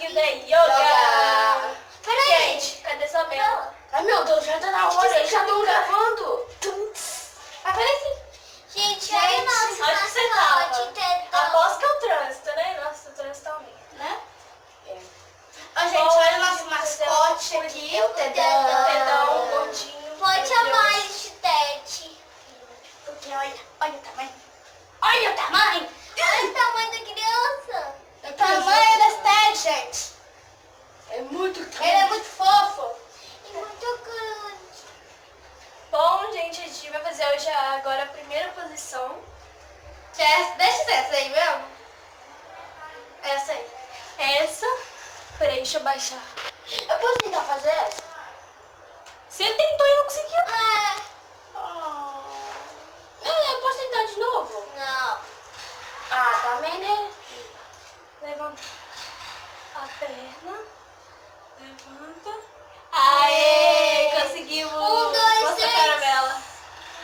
King da Yoga. Peraí. Gente, cadê sua vela? Ai, meu Deus, já tá na hora, já estão gravando. Aparece. Gente, olha o nosso Onde você mascote, tava? entendeu? Aposto que é o trânsito, né? Nossa, o trânsito tá ruim. Né? Ó, gente, olha o nosso mascote aqui, o Dedão, um gordinho. Pode chamar ele de Tete. Porque olha o tamanho. Olha o tamanho. Olha o tamanho da criança. O tamanho das Ted, gente. É muito grande. Ele é muito fofo. E muito grande. Bom, gente, a gente vai fazer hoje agora a primeira posição. Deixa essa aí mesmo. Essa aí. Essa. Peraí, deixa eu baixar. Eu posso tentar fazer essa? Você tentou e não conseguiu. É. Eu posso tentar de novo? Não. Ah, também, né? Levanta a perna. Levanta. Aê! Conseguimos! 1, 2, Mostra a 3. caramela.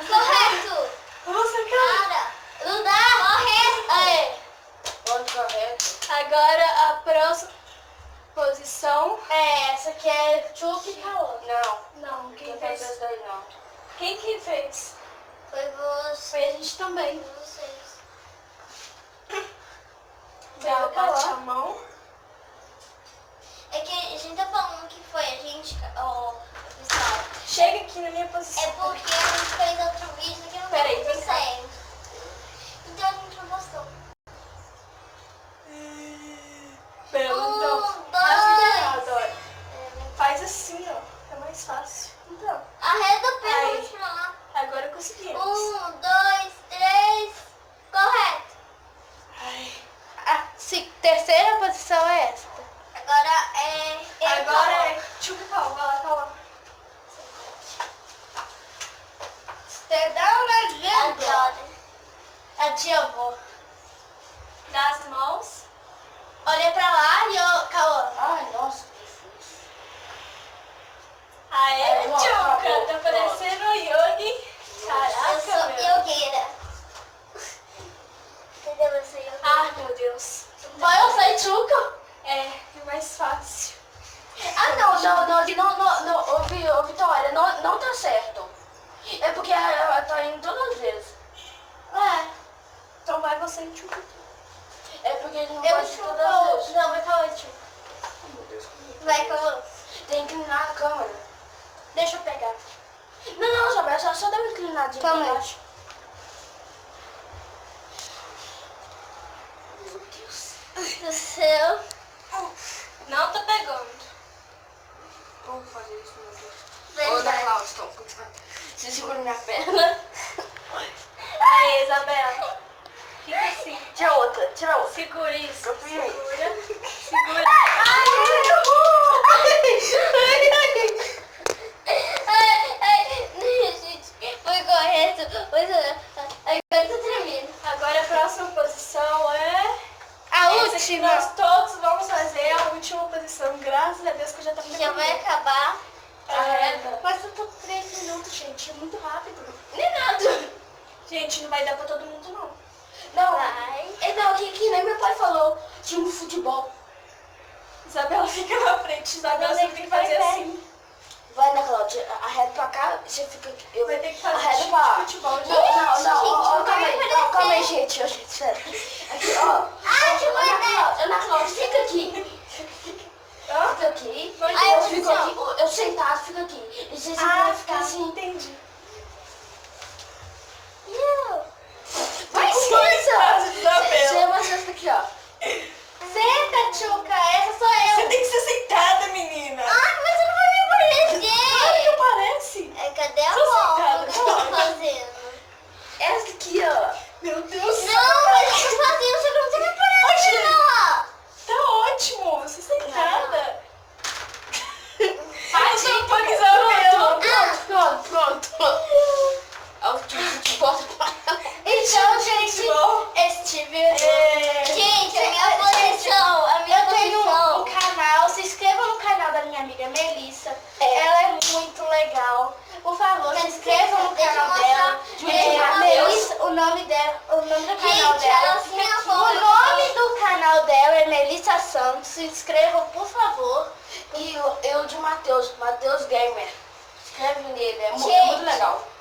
Correto. Nossa, cara! Para. Não dá. Correto. Aê! Ponto correto. Agora a próxima posição. É, essa aqui é Chuck e Kawan. Não, Não, quem quem fez? fez essa daí não. Quem que fez? Foi você. Foi a gente também. Vocês. Dá, Foi o bate Cauã. a mão. É que a gente tá falando que foi a gente, ó, pessoal. Chega aqui na minha posição. É porque a gente fez outro vídeo que não Peraí, deu vem muito cá. certo. Então a gente não postou. Então, 1, 2. olha. Faz assim, ó. É mais fácil. Então, Arreda o pé Aí. pra lá. agora conseguimos. 1, 2, 3. Correto. Ai. A terceira posição é esta. Agora é. Agora é Chuca Pau, vai lá, Cauã. Você dá uma grande. Agora. A tia avó. Dá as mãos. Olha pra lá e ó, Cauã. Ai, nossa, que difícil. Aê, Aí, ó, Chuca, acabou, tá parecendo o Yogi. Eu Caraca, sou meu. yogueira. Entendeu? Eu sou yogueira. Ah, meu Deus. Vai eu sair Chuca? É mais fácil. Ah, não, ô Vitória, não tá certo. É porque ela tá indo todas as vezes. É. Então vai você e Chuca. É porque ele não Eu pode ir chupo. todas as vezes. Não, vai Cauã, Chuca. Meu Deus. Vai, Cauã. Tem que inclinar a câmera. Deixa eu pegar. Não, Isabel, só dá uma inclinadinha pra Calma aí. baixo. Meu Deus. Do céu. Não tá pegando. Como fazer isso, meu Deus? Ô, da Verdade. Cláudia, então. Você segura minha perna. Aí, Isabela. Fica assim. Tira outra, tira outra. Segura isso. Eu fui aí. Segura. Segura. Gente, foi correto. Mas agora tá tremendo. Agora a próxima posição é... A essa que última. nós todos vamos fazer a última posição. Graças a Deus que eu já tava Já vai acabar. É. Mas eu tô 3 minutos, gente. É muito rápido. Nem nada. Gente, não vai dar pra todo mundo, não. Não, Vai. não, que nem meu pai falou. Time de futebol. Isabela fica na frente. Isabela Não, você tem que fazer vai, assim. Vai, na Cláudia, arreda pra cá, você fica aqui. Eu Vai ter que fazer arreda time pra lá. de futebol. Não, ó, gente, calma aí, vai calma aí, aparecer. gente, sério. Aqui, ó. Ana Cláudia, fica aqui. Hã? Fica aqui. Vai, Aí eu gente, fico ó. aqui, eu sentado, fico aqui. E você Ah, vai ficar assim. entendi. Vai, Dois casos de Isabela. Chama essa aqui, ó. Senta, Tchuca, essa sou Você eu. tem que ser sentada, menina. Ai, mas você não vai me Claro que aparecer. parece. É, cadê a Sou volta sentada, que eu tô pode. fazendo? Essa aqui, ó. Meu Deus. Não, eu tô fazendo, você não tá me aparecendo. Tá ótimo. Você sentada. Ai, gente, põe Isabela. Pronto. Ó, o Tchuca bota pra Então, gente, Futebol. esse vídeo. gente, a minha posição, a minha Eu tenho posição. um canal, se inscreva no canal da minha amiga Melissa. Ela é muito legal. Por favor, se inscreva no Deixa eu canal mostrar. dela. Deixa eu A mostrar. Melissa, o nome do canal Gente, dela. ela tem a O foto. nome do canal dela é Melissa Santos. gostando, se inscrevam, por favor. E o de Matheus Gamer. Escreve nele, é Gente. muito legal.